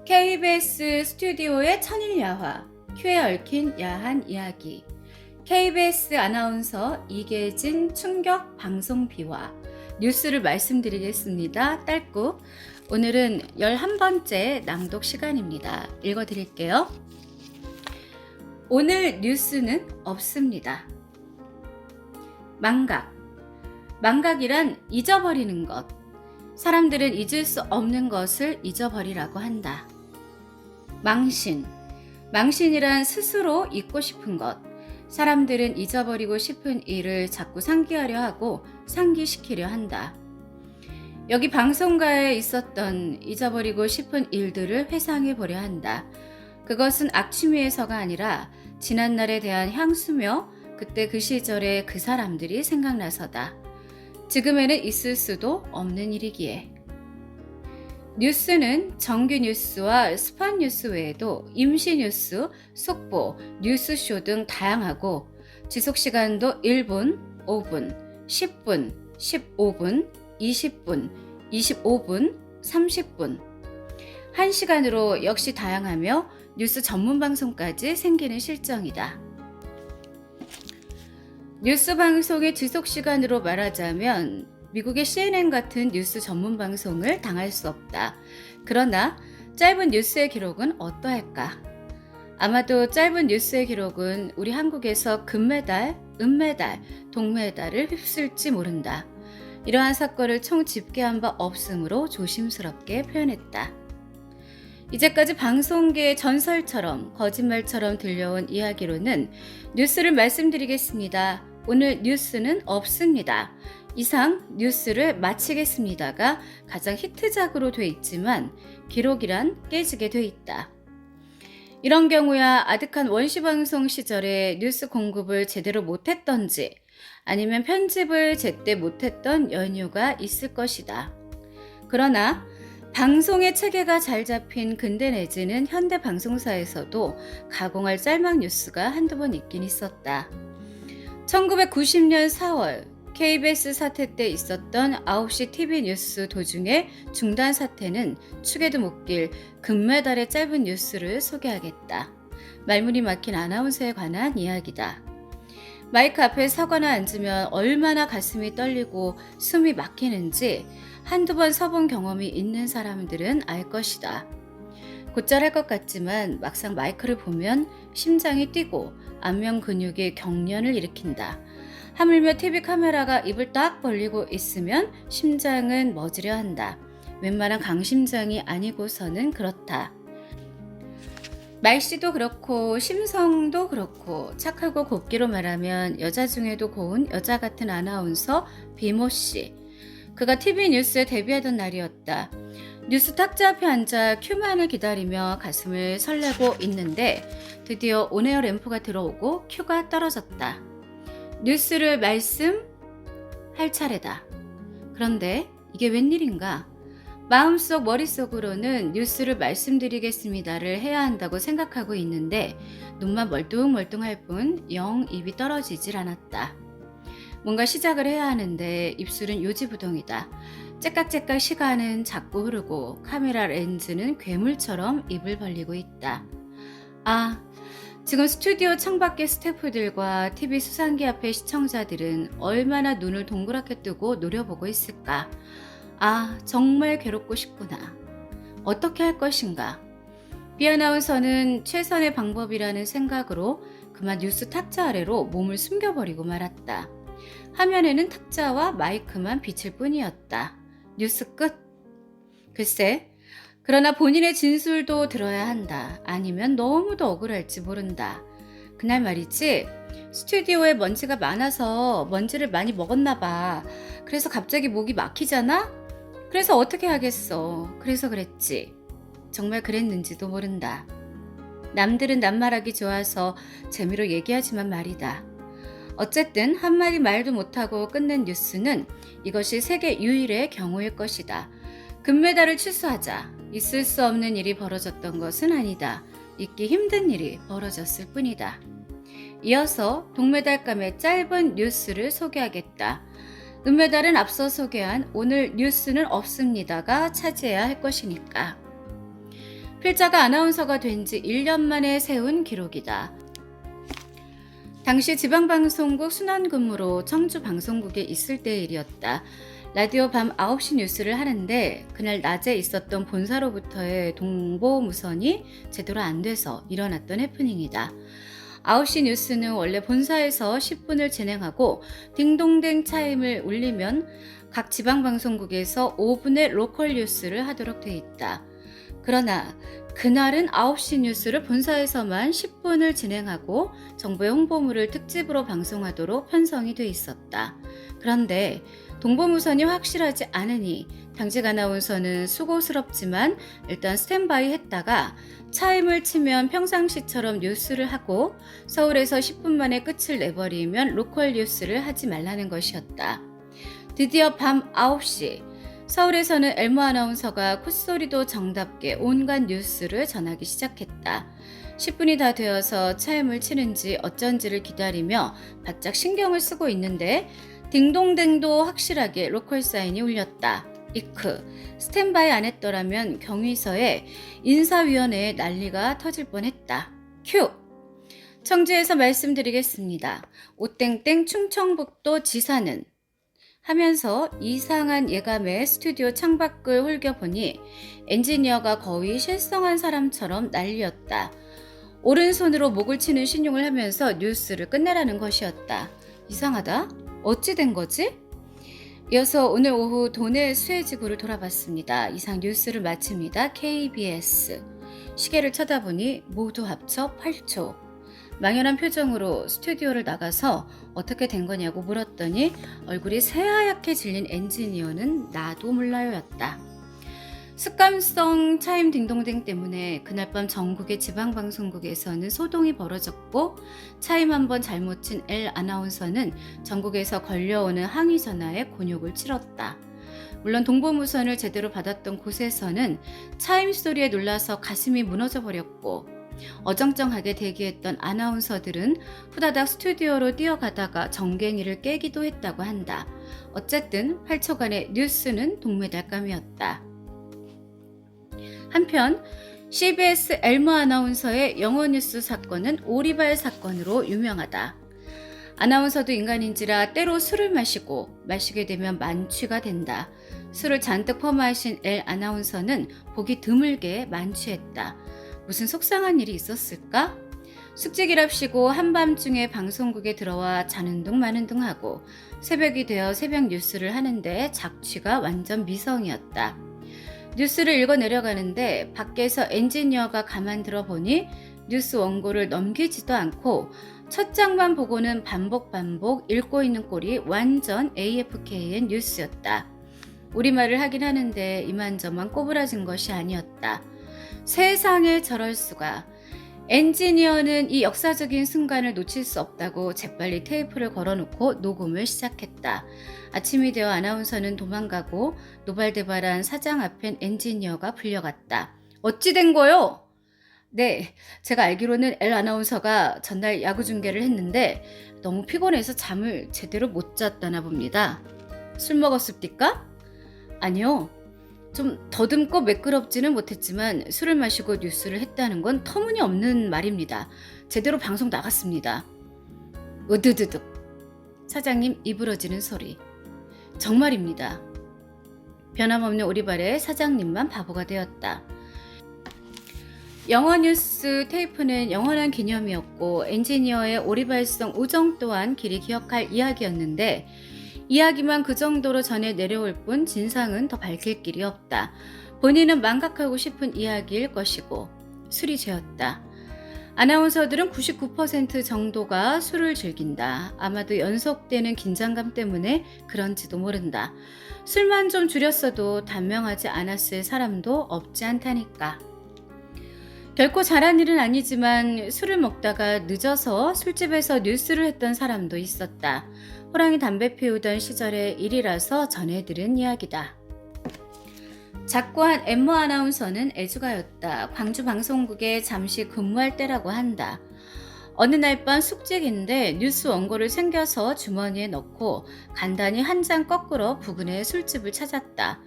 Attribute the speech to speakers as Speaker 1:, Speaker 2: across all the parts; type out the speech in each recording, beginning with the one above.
Speaker 1: KBS 스튜디오의 천일야화, 큐에 얽힌 야한 이야기. KBS 아나운서 이계진 충격 방송 비화 뉴스를 말씀드리겠습니다. 딸꾹. 오늘은 11번째 낭독 시간입니다. 읽어드릴게요. 오늘 뉴스는 없습니다. 망각. 망각이란 잊어버리는 것. 사람들은 잊을 수 없는 것을 잊어버리라고 한다. 망신. 망신이란 스스로 잊고 싶은 것. 사람들은 잊어버리고 싶은 일을 자꾸 상기하려 하고 상기시키려 한다. 여기 방송가에 있었던 잊어버리고 싶은 일들을 회상해 보려 한다. 그것은 악취미에서가 아니라 지난날에 대한 향수며 그때 그 시절의 그 사람들이 생각나서다. 지금에는 있을 수도 없는 일이기에. 뉴스는 정규 뉴스와 스팟 뉴스 외에도 임시 뉴스, 속보, 뉴스쇼 등 다양하고 지속시간도 1분, 5분, 10분, 15분, 20분, 25분, 30분. 1시간으로 역시 다양하며 뉴스 전문 방송까지 생기는 실정이다. 뉴스 방송의 지속시간으로 말하자면 미국의 CNN 같은 뉴스 전문 방송을 당할 수 없다. 그러나 짧은 뉴스의 기록은 어떠할까? 아마도 짧은 뉴스의 기록은 우리 한국에서 금메달, 은메달, 동메달을 휩쓸지 모른다. 이러한 사건을 총 집계한 바 없으므로 조심스럽게 표현했다. 이제까지 방송계의 전설처럼 거짓말처럼 들려온 이야기로는 뉴스를 말씀드리겠습니다. 오늘 뉴스는 없습니다. 이상 뉴스를 마치겠습니다가 가장 히트작으로 돼 있지만 기록이란 깨지게 돼 있다. 이런 경우야 아득한 원시방송 시절에 뉴스 공급을 제대로 못했던지 아니면 편집을 제때 못했던 연유가 있을 것이다. 그러나 방송의 체계가 잘 잡힌 근대 내지는 현대 방송사에서도 가공할 짤막 뉴스가 한두 번 있긴 있었다. 1990년 4월 KBS 사태 때 있었던 9시 TV 뉴스 도중에 중단 사태는 축에도 못 낄 금메달의 짧은 뉴스를 소개하겠다. 말문이 막힌 아나운서에 관한 이야기다. 마이크 앞에 서거나 앉으면 얼마나 가슴이 떨리고 숨이 막히는지 한두 번 서본 경험이 있는 사람들은 알 것이다. 곧잘 할 것 같지만 막상 마이크를 보면 심장이 뛰고 안면 근육이 경련을 일으킨다. 하물며 TV 카메라가 입을 딱 벌리고 있으면 심장은 멎으려 한다. 웬만한 강심장이 아니고서는 그렇다. 말씨도 그렇고 심성도 그렇고 착하고 곱기로 말하면 여자 중에도 고운 여자 같은 아나운서 비모씨. 그가 TV 뉴스에 데뷔하던 날이었다. 뉴스 탁자 앞에 앉아 큐만을 기다리며 가슴을 설레고 있는데 드디어 온에어 램프가 들어오고 큐가 떨어졌다. 뉴스를 말씀할 차례다. 그런데 이게 웬일인가? 마음속 머릿속으로는 뉴스를 말씀드리겠습니다를 해야 한다고 생각하고 있는데 눈만 멀뚱멀뚱할 뿐 영 입이 떨어지질 않았다. 뭔가 시작을 해야 하는데 입술은 요지부동이다. 째깍째깍 시간은 자꾸 흐르고 카메라 렌즈는 괴물처럼 입을 벌리고 있다. 지금 스튜디오 창밖의 스태프들과 TV 수상기 앞의 시청자들은 얼마나 눈을 동그랗게 뜨고 노려보고 있을까? 정말 괴롭고 싶구나. 어떻게 할 것인가? 비아나운서는 최선의 방법이라는 생각으로 그만 뉴스 탁자 아래로 몸을 숨겨버리고 말았다. 화면에는 탁자와 마이크만 비칠 뿐이었다. 뉴스 끝. 글쎄, 그러나 본인의 진술도 들어야 한다. 아니면 너무도 억울할지 모른다. 그날 말이지, 스튜디오에 먼지가 많아서 먼지를 많이 먹었나 봐. 그래서 갑자기 목이 막히잖아? 그래서 어떻게 하겠어. 그래서 그랬지. 정말 그랬는지도 모른다. 남들은 낱말하기 좋아서 재미로 얘기하지만 말이다. 어쨌든 한마디 말도 못하고 끝낸 뉴스는 이것이 세계 유일의 경우일 것이다. 금메달을 취소하자. 있을 수 없는 일이 벌어졌던 것은 아니다. 있기 힘든 일이 벌어졌을 뿐이다. 이어서 동메달감의 짧은 뉴스를 소개하겠다. 은메달은 앞서 소개한 오늘 뉴스는 없습니다가 차지해야 할 것이니까. 필자가 아나운서가 된 지 1년 만에 세운 기록이다. 당시 지방방송국 순환근무로 청주 방송국에 있을 때의 일이었다. 라디오 밤 9시 뉴스를 하는데 그날 낮에 있었던 본사로부터의 동보무선이 제대로 안 돼서 일어났던 해프닝이다. 9시 뉴스는 원래 본사에서 10분을 진행하고 딩동댕 차임을 울리면 각 지방방송국에서 5분의 로컬 뉴스를 하도록 돼 있다. 그러나 그날은 9시 뉴스를 본사에서만 10분을 진행하고 정부의 홍보물을 특집으로 방송하도록 편성이 돼 있었다. 그런데 동보무선이 확실하지 않으니 당직 아나운서는 수고스럽지만 일단 스탠바이 했다가 차임을 치면 평상시처럼 뉴스를 하고 서울에서 10분 만에 끝을 내버리면 로컬 뉴스를 하지 말라는 것이었다. 드디어 밤 9시 서울에서는 엘모 아나운서가 콧소리도 정답게 온갖 뉴스를 전하기 시작했다. 10분이 다 되어서 차임을 치는지 어쩐지를 기다리며 바짝 신경을 쓰고 있는데 딩동댕도 확실하게 로컬 사인이 울렸다. 이크, 스탠바이 안 했더라면 경위서에 인사위원회에 난리가 터질 뻔했다. 큐! 청주에서 말씀드리겠습니다. 오땡땡 충청북도 지사는 하면서 이상한 예감에 스튜디오 창밖을 홀겨보니 엔지니어가 거의 실성한 사람처럼 난리였다. 오른손으로 목을 치는 신용을 하면서 뉴스를 끝내라는 것이었다. 이상하다? 어찌 된 거지? 이어서 오늘 오후 도내 수해지구를 돌아봤습니다. 이상 뉴스를 마칩니다. KBS. 시계를 쳐다보니 모두 합쳐 8초. 망연한 표정으로 스튜디오를 나가서 어떻게 된 거냐고 물었더니 얼굴이 새하얗게 질린 엔지니어는 나도 몰라요였다. 습관성 차임 딩동댕 때문에 그날 밤 전국의 지방방송국에서는 소동이 벌어졌고 차임 한번 잘못 친 L 아나운서는 전국에서 걸려오는 항의 전화에 곤욕을 치렀다. 물론 동보무선을 제대로 받았던 곳에서는 차임 소리에 놀라서 가슴이 무너져 버렸고 어정쩡하게 대기했던 아나운서들은 후다닥 스튜디오로 뛰어가다가 정갱이를 깨기도 했다고 한다. 어쨌든 8초간의 뉴스는 동메달감이었다. 한편 CBS 엘모 아나운서의 영어뉴스 사건은 오리발 사건으로 유명하다. 아나운서도 인간인지라 때로 술을 마시게 되면 만취가 된다. 술을 잔뜩 퍼마신 엘 아나운서는 보기 드물게 만취했다. 무슨 속상한 일이 있었을까? 숙직이랍시고 한밤중에 방송국에 들어와 자는 둥 마는 둥 하고 새벽이 되어 새벽 뉴스를 하는데 작취가 완전 미성이었다. 뉴스를 읽어 내려가는데 밖에서 엔지니어가 가만 들어보니 뉴스 원고를 넘기지도 않고 첫 장만 보고는 반복 읽고 있는 꼴이 완전 AFKN 뉴스였다. 우리말을 하긴 하는데 이만저만 꼬부라진 것이 아니었다. 세상에 저럴 수가. 엔지니어는 이 역사적인 순간을 놓칠 수 없다고 재빨리 테이프를 걸어놓고 녹음을 시작했다. 아침이 되어 아나운서는 도망가고 노발대발한 사장 앞엔 엔지니어가 불려갔다. 어찌 된 거요? 네, 제가 알기로는 엘 아나운서가 전날 야구 중계를 했는데 너무 피곤해서 잠을 제대로 못 잤다나 봅니다. 술 먹었습니까? 아니요. 좀 더듬고 매끄럽지는 못했지만 술을 마시고 뉴스를 했다는 건 터무니없는 말입니다. 제대로 방송 나갔습니다. 으드드득. 사장님 입 부러지는 소리. 정말입니다. 변함없는 오리발에 사장님만 바보가 되었다. 영어 뉴스 테이프는 영원한 기념이었고 엔지니어의 오리발성 우정 또한 길이 기억할 이야기였는데 이야기만 그 정도로 전해 내려올 뿐 진상은 더 밝힐 길이 없다. 본인은 망각하고 싶은 이야기일 것이고 술이 죄였다. 아나운서들은 99% 정도가 술을 즐긴다. 아마도 연속되는 긴장감 때문에 그런지도 모른다. 술만 좀 줄였어도 단명하지 않았을 사람도 없지 않다니까. 결코 잘한 일은 아니지만 술을 먹다가 늦어서 술집에서 뉴스를 했던 사람도 있었다. 호랑이 담배 피우던 시절의 일이라서 전해들은 이야기다. 작고한 엠모 아나운서는 애주가였다. 광주 방송국에 잠시 근무할 때라고 한다. 어느 날 밤 숙직인데 뉴스 원고를 챙겨서 주머니에 넣고 간단히 한 잔 거꾸로 부근의 술집을 찾았다.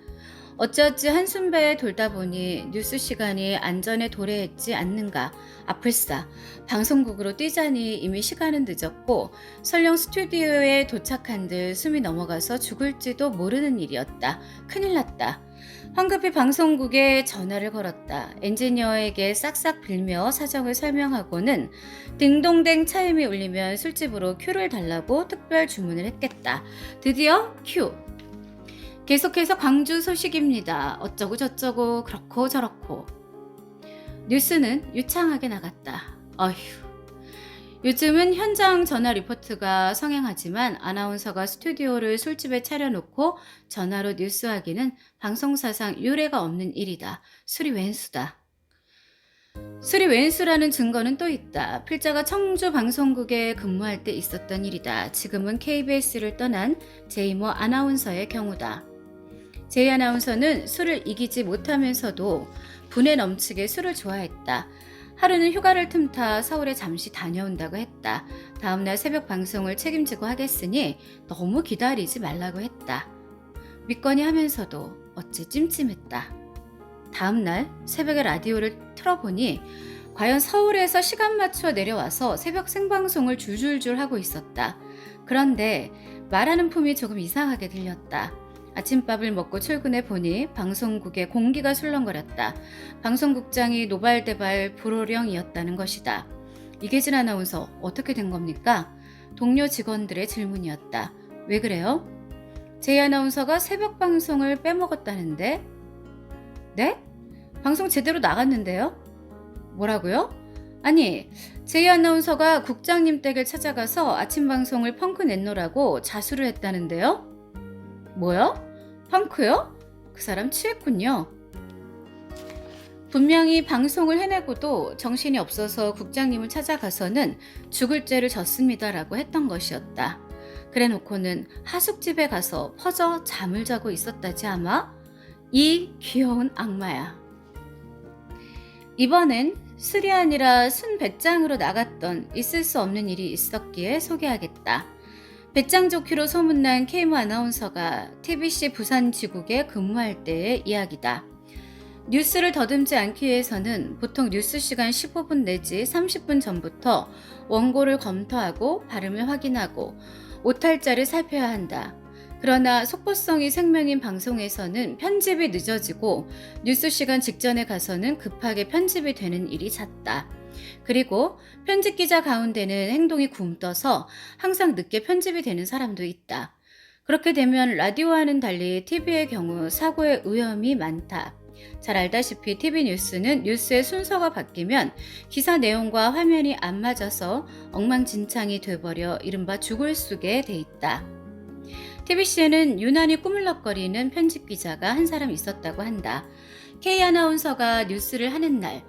Speaker 1: 어찌어찌 한숨배에 돌다 보니 뉴스 시간이 안전에 도래했지 않는가. 아플싸. 방송국으로 뛰자니 이미 시간은 늦었고 설령 스튜디오에 도착한 듯 숨이 넘어가서 죽을지도 모르는 일이었다. 큰일 났다. 황급히 방송국에 전화를 걸었다. 엔지니어에게 싹싹 빌며 사정을 설명하고는 딩동댕 차임이 울리면 술집으로 큐를 달라고 특별 주문을 했겠다. 드디어 큐! 계속해서 광주 소식입니다. 어쩌고 저쩌고 그렇고 저렇고. 뉴스는 유창하게 나갔다. 어휴. 요즘은 현장 전화 리포트가 성행하지만 아나운서가 스튜디오를 술집에 차려놓고 전화로 뉴스하기는 방송사상 유례가 없는 일이다. 술이 웬수다. 술이 웬수라는 증거는 또 있다. 필자가 청주 방송국에 근무할 때 있었던 일이다. 지금은 KBS를 떠난 제이모 아나운서의 경우다. 제이 아나운서는 술을 이기지 못하면서도 분에 넘치게 술을 좋아했다. 하루는 휴가를 틈타 서울에 잠시 다녀온다고 했다. 다음날 새벽 방송을 책임지고 하겠으니 너무 기다리지 말라고 했다. 믿거니 하면서도 어째 찜찜했다. 다음날 새벽에 라디오를 틀어보니 과연 서울에서 시간 맞춰 내려와서 새벽 생방송을 줄줄줄 하고 있었다. 그런데 말하는 품이 조금 이상하게 들렸다. 아침밥을 먹고 출근해 보니 방송국에 공기가 술렁거렸다. 방송국장이 노발대발 불호령이었다는 것이다. 이계진 아나운서 어떻게 된 겁니까? 동료 직원들의 질문이었다. 왜 그래요? 제이 아나운서가 새벽 방송을 빼먹었다는데? 네? 방송 제대로 나갔는데요? 뭐라고요? 아니, 제이 아나운서가 국장님 댁을 찾아가서 아침 방송을 펑크 냈노라고 자수를 했다는데요? 뭐요? 펑크요? 그 사람 취했군요. 분명히 방송을 해내고도 정신이 없어서 국장님을 찾아가서는 죽을 죄를 졌습니다라고 했던 것이었다. 그래 놓고는 하숙집에 가서 퍼져 잠을 자고 있었다지 아마? 이 귀여운 악마야. 이번엔 술이 아니라 순 배짱으로 나갔던 있을 수 없는 일이 있었기에 소개하겠다. 배짱 좋기로 소문난 케이모 아나운서가 TBC 부산지국에 근무할 때의 이야기다. 뉴스를 더듬지 않기 위해서는 보통 뉴스 시간 15분 내지 30분 전부터 원고를 검토하고 발음을 확인하고 오탈자를 살펴야 한다. 그러나 속보성이 생명인 방송에서는 편집이 늦어지고 뉴스 시간 직전에 가서는 급하게 편집이 되는 일이 잦다. 그리고 편집 기자 가운데는 행동이 굼떠서 항상 늦게 편집이 되는 사람도 있다. 그렇게 되면 라디오와는 달리 TV의 경우 사고의 위험이 많다. 잘 알다시피 TV 뉴스는 뉴스의 순서가 바뀌면 기사 내용과 화면이 안 맞아서 엉망진창이 돼버려 이른바 죽을 수게 돼 있다. TBC에는 유난히 꾸물럭거리는 편집 기자가 한 사람 있었다고 한다. K 아나운서가 뉴스를 하는 날,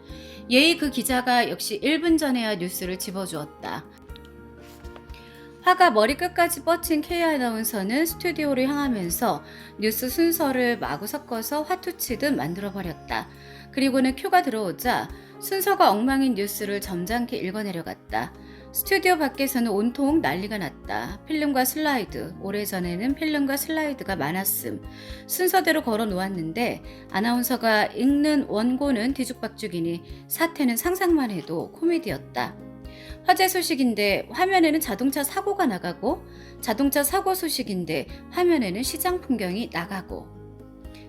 Speaker 1: 예의 그 기자가 역시 1분 전에야 뉴스를 집어주었다. 화가 머리끝까지 뻗친 K 아나운서는 스튜디오를 향하면서 뉴스 순서를 마구 섞어서 화투치듯 만들어버렸다. 그리고는 큐가 들어오자 순서가 엉망인 뉴스를 점잖게 읽어내려갔다. 스튜디오 밖에서는 온통 난리가 났다. 필름과 슬라이드, 오래전에는 필름과 슬라이드가 많았음. 순서대로 걸어 놓았는데 아나운서가 읽는 원고는 뒤죽박죽이니 사태는 상상만 해도 코미디였다. 화재 소식인데 화면에는 자동차 사고가 나가고 자동차 사고 소식인데 화면에는 시장 풍경이 나가고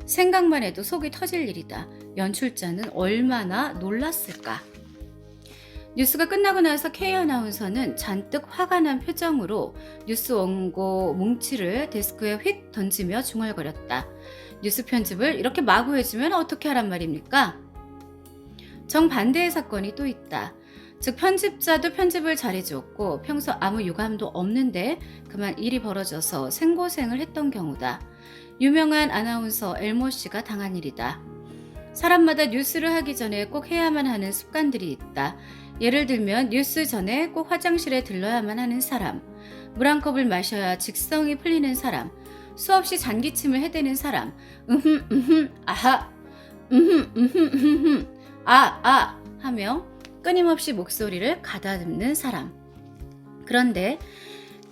Speaker 1: 생각만 해도 속이 터질 일이다. 연출자는 얼마나 놀랐을까. 뉴스가 끝나고 나서 K 아나운서는 잔뜩 화가 난 표정으로 뉴스 원고 뭉치를 데스크에 휙 던지며 중얼거렸다. 뉴스 편집을 이렇게 마구 해주면 어떻게 하란 말입니까? 정반대의 사건이 또 있다. 즉 편집자도 편집을 잘해주었고 평소 아무 유감도 없는데 그만 일이 벌어져서 생고생을 했던 경우다. 유명한 아나운서 엘모 씨가 당한 일이다. 사람마다 뉴스를 하기 전에 꼭 해야만 하는 습관들이 있다. 예를 들면 뉴스 전에 꼭 화장실에 들러야만 하는 사람, 물 한 컵을 마셔야 직성이 풀리는 사람, 수없이 잔기침을 해대는 사람, 아하, 하며 끊임없이 목소리를 가다듬는 사람. 그런데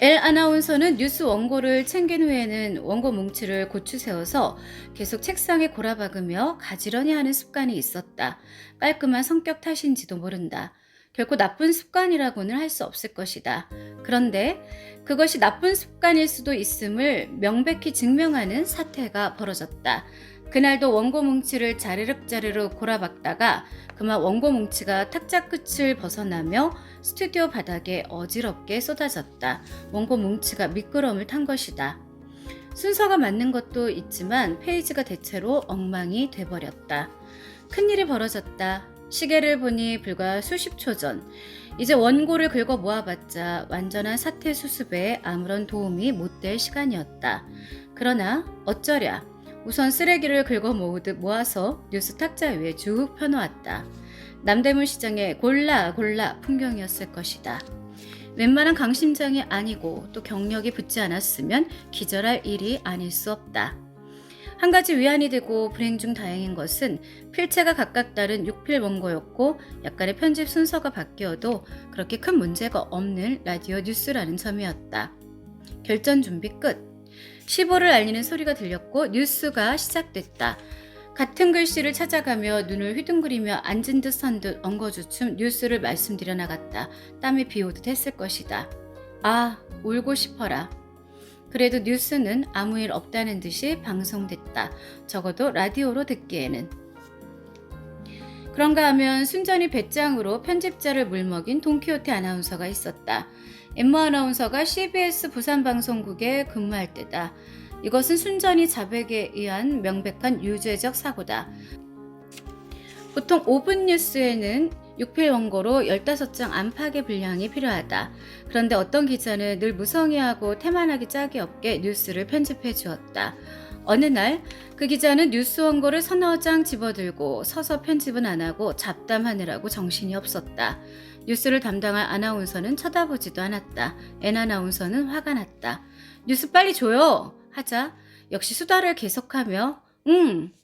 Speaker 1: 엘 아나운서는 뉴스 원고를 챙긴 후에는 원고 뭉치를 고추 세워서 계속 책상에 골아박으며 가지런히 하는 습관이 있었다. 깔끔한 성격 탓인지도 모른다. 결코 나쁜 습관이라고는 할 수 없을 것이다. 그런데 그것이 나쁜 습관일 수도 있음을 명백히 증명하는 사태가 벌어졌다. 그날도 원고 뭉치를 자르륵 골아박다가 그만 원고 뭉치가 탁자 끝을 벗어나며 스튜디오 바닥에 어지럽게 쏟아졌다. 원고 뭉치가 미끄럼을 탄 것이다. 순서가 맞는 것도 있지만 페이지가 대체로 엉망이 돼버렸다. 큰일이 벌어졌다. 시계를 보니 불과 수십 초 전. 이제 원고를 긁어 모아봤자 완전한 사태 수습에 아무런 도움이 못 될 시간이었다. 그러나 어쩌랴. 우선 쓰레기를 긁어 모으듯 모아서 뉴스 탁자 위에 쭉 펴놓았다. 남대문 시장의 골라 풍경이었을 것이다. 웬만한 강심장이 아니고 또 경력이 붙지 않았으면 기절할 일이 아닐 수 없다. 한 가지 위안이 되고 불행 중 다행인 것은 필체가 각각 다른 6필 원고였고 약간의 편집 순서가 바뀌어도 그렇게 큰 문제가 없는 라디오 뉴스라는 점이었다. 결전 준비 끝. 15를 알리는 소리가 들렸고 뉴스가 시작됐다. 같은 글씨를 찾아가며 눈을 휘둥그리며 앉은 듯 선 듯 엉거주춤 뉴스를 말씀드려 나갔다. 땀이 비오듯 했을 것이다. 아, 울고 싶어라. 그래도 뉴스는 아무 일 없다는 듯이 방송됐다. 적어도 라디오로 듣기에는. 그런가 하면 순전히 배짱으로 편집자를 물먹인 돈키호테 아나운서가 있었다. 엠마 아나운서가 CBS 부산방송국에 근무할 때다. 이것은 순전히 자백에 의한 명백한 유죄적 사고다. 보통 5분 뉴스에는 6필 원고로 15장 안팎의 분량이 필요하다. 그런데 어떤 기자는 늘 무성의하고 태만하기 짝이 없게 뉴스를 편집해 주었다. 어느 날 그 기자는 뉴스 원고를 서너 장 집어들고 서서 편집은 안 하고 잡담하느라고 정신이 없었다. 뉴스를 담당할 아나운서는 쳐다보지도 않았다. 엔 아나운서는 화가 났다. 뉴스 빨리 줘요! 하자 역시 수다를 계속하며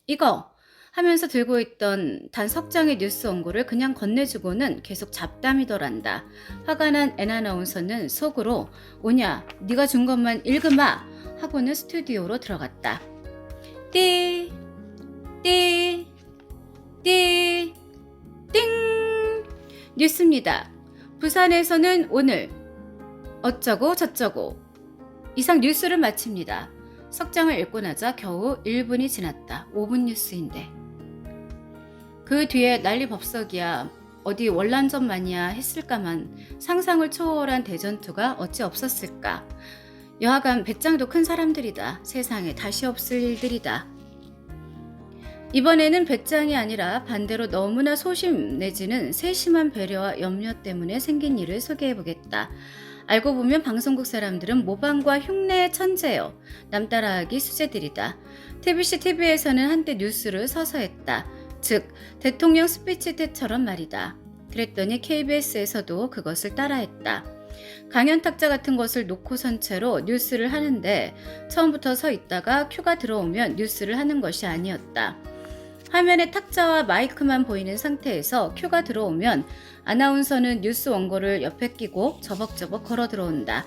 Speaker 1: 이거! 하면서 들고 있던 단 석 장의 뉴스 원고를 그냥 건네주고는 계속 잡담이더란다. 화가 난 엔 아나운서는 속으로 오냐 네가 준 것만 읽으마! 하고는 스튜디오로 들어갔다. 띠! 띠! 띠! 띵! 뉴스입니다. 부산에서는 오늘 어쩌고 저쩌고 이상 뉴스를 마칩니다. 석장을 읽고 나자 겨우 1분이 지났다. 5분 뉴스인데. 그 뒤에 난리법석이야. 어디 월남전만이야 했을까만 상상을 초월한 대전투가 어찌 없었을까. 여하간 배짱도 큰 사람들이다. 세상에 다시 없을 일들이다. 이번에는 배짱이 아니라 반대로 너무나 소심 내지는 세심한 배려와 염려 때문에 생긴 일을 소개해보겠다. 알고 보면 방송국 사람들은 모방과 흉내의 천재요. 남 따라하기 수제들이다. TBC, TV에서는 한때 뉴스를 서서 했다. 즉 대통령 스피치 때처럼 말이다. 그랬더니 KBS에서도 그것을 따라했다. 강연 탁자 같은 것을 놓고선 채로 뉴스를 하는데 처음부터 서 있다가 큐가 들어오면 뉴스를 하는 것이 아니었다. 화면에 탁자와 마이크만 보이는 상태에서 큐가 들어오면 아나운서는 뉴스 원고를 옆에 끼고 저벅저벅 걸어 들어온다.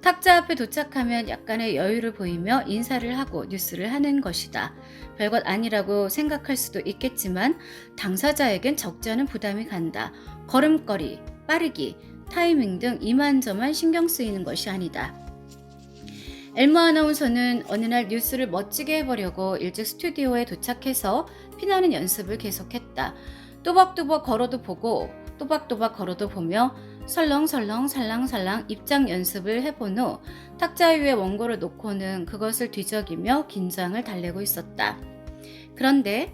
Speaker 1: 탁자 앞에 도착하면 약간의 여유를 보이며 인사를 하고 뉴스를 하는 것이다. 별것 아니라고 생각할 수도 있겠지만 당사자에겐 적지 않은 부담이 간다. 걸음걸이, 빠르기, 타이밍 등 이만저만 신경 쓰이는 것이 아니다. 엘마 아나운서는 어느 날 뉴스를 멋지게 해보려고 일찍 스튜디오에 도착해서 피나는 연습을 계속했다. 또박또박 걸어도 보고 또박또박 걸어도 보며 설렁설렁 살랑살랑 입장 연습을 해본 후 탁자 위에 원고를 놓고는 그것을 뒤적이며 긴장을 달래고 있었다. 그런데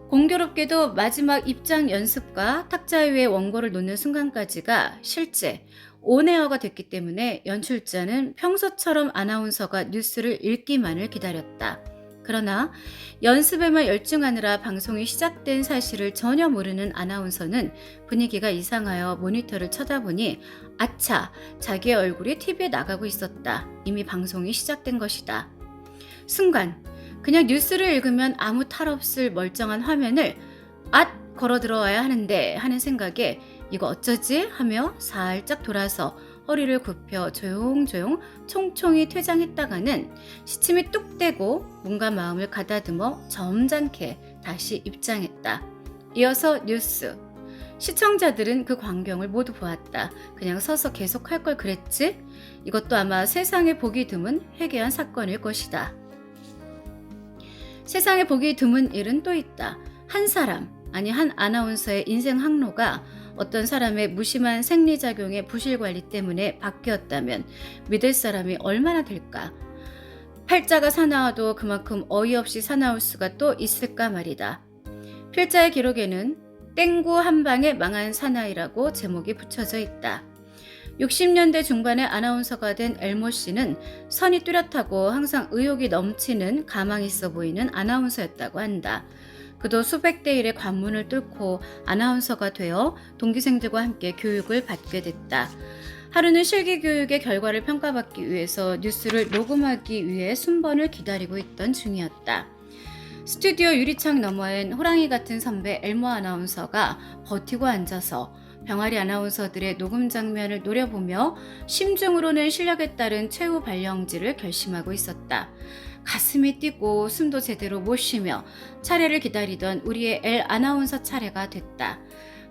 Speaker 1: 공교롭게도 마지막 입장 연습과 탁자 위에 원고를 놓는 순간까지가 실제 온에어가 됐기 때문에 연출자는 평소처럼 아나운서가 뉴스를 읽기만을 기다렸다. 그러나 연습에만 열중하느라 방송이 시작된 사실을 전혀 모르는 아나운서는 분위기가 이상하여 모니터를 쳐다보니 아차, 자기의 얼굴이 TV에 나가고 있었다. 이미 방송이 시작된 것이다. 순간 그냥 뉴스를 읽으면 아무 탈 없을 멀쩡한 화면을 걸어 들어와야 하는데 하는 생각에 이거 어쩌지? 하며 살짝 돌아서 허리를 굽혀 조용조용 총총히 퇴장했다가는 시침이 뚝 떼고 몸과 마음을 가다듬어 점잖게 다시 입장했다. 이어서 뉴스. 시청자들은 그 광경을 모두 보았다. 그냥 서서 계속 할 걸 그랬지? 이것도 아마 세상에 보기 드문 회개한 사건일 것이다. 세상에 보기 드문 일은 또 있다. 한 사람, 아니 한 아나운서의 인생 항로가 어떤 사람의 무심한 생리작용의 부실관리 때문에 바뀌었다면 믿을 사람이 얼마나 될까? 팔자가 사나워도 그만큼 어이없이 사나울 수가 또 있을까 말이다. 필자의 기록에는 땡구 한 방에 망한 사나이라고 제목이 붙여져 있다. 60년대 중반에 아나운서가 된 엘모 씨는 선이 뚜렷하고 항상 의욕이 넘치는 가망 있어 보이는 아나운서였다고 한다. 그도 수백 대 1의 관문을 뚫고 아나운서가 되어 동기생들과 함께 교육을 받게 됐다. 하루는 실기 교육의 결과를 평가받기 위해서 뉴스를 녹음하기 위해 순번을 기다리고 있던 중이었다. 스튜디오 유리창 너머엔 호랑이 같은 선배 엘모 아나운서가 버티고 앉아서 병아리 아나운서들의 녹음 장면을 노려보며 심중으로는 실력에 따른 최후 발령지를 결심하고 있었다. 가슴이 뛰고 숨도 제대로 못 쉬며 차례를 기다리던 우리의 엘 아나운서 차례가 됐다.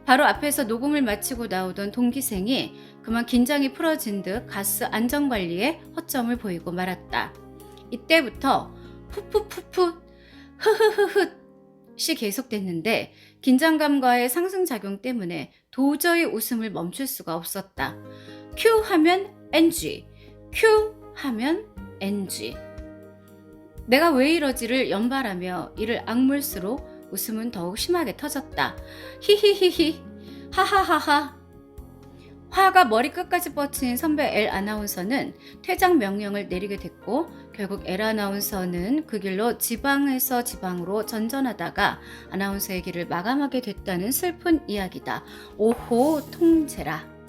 Speaker 1: 바로 앞에서 녹음을 마치고 나오던 동기생이 그만 긴장이 풀어진 듯 가스 안전관리에 허점을 보이고 말았다. 이때부터 푸푸푸푸 흐흐흐흐 시 계속됐는데 긴장감과의 상승작용 때문에 도저히 웃음을 멈출 수가 없었다. 큐 하면 NG, 큐 하면 NG. 내가 왜 이러지를 연발하며 이를 악물수록 웃음은 더욱 심하게 터졌다. 히히히히 하하하하. 화가 머리끝까지 뻗친 선배 엘 아나운서는 퇴장 명령을 내리게 됐고 결국 엘 아나운서는 그 길로 지방에서 지방으로 전전하다가 아나운서의 길을 마감하게 됐다는 슬픈 이야기다. 오호 통제라.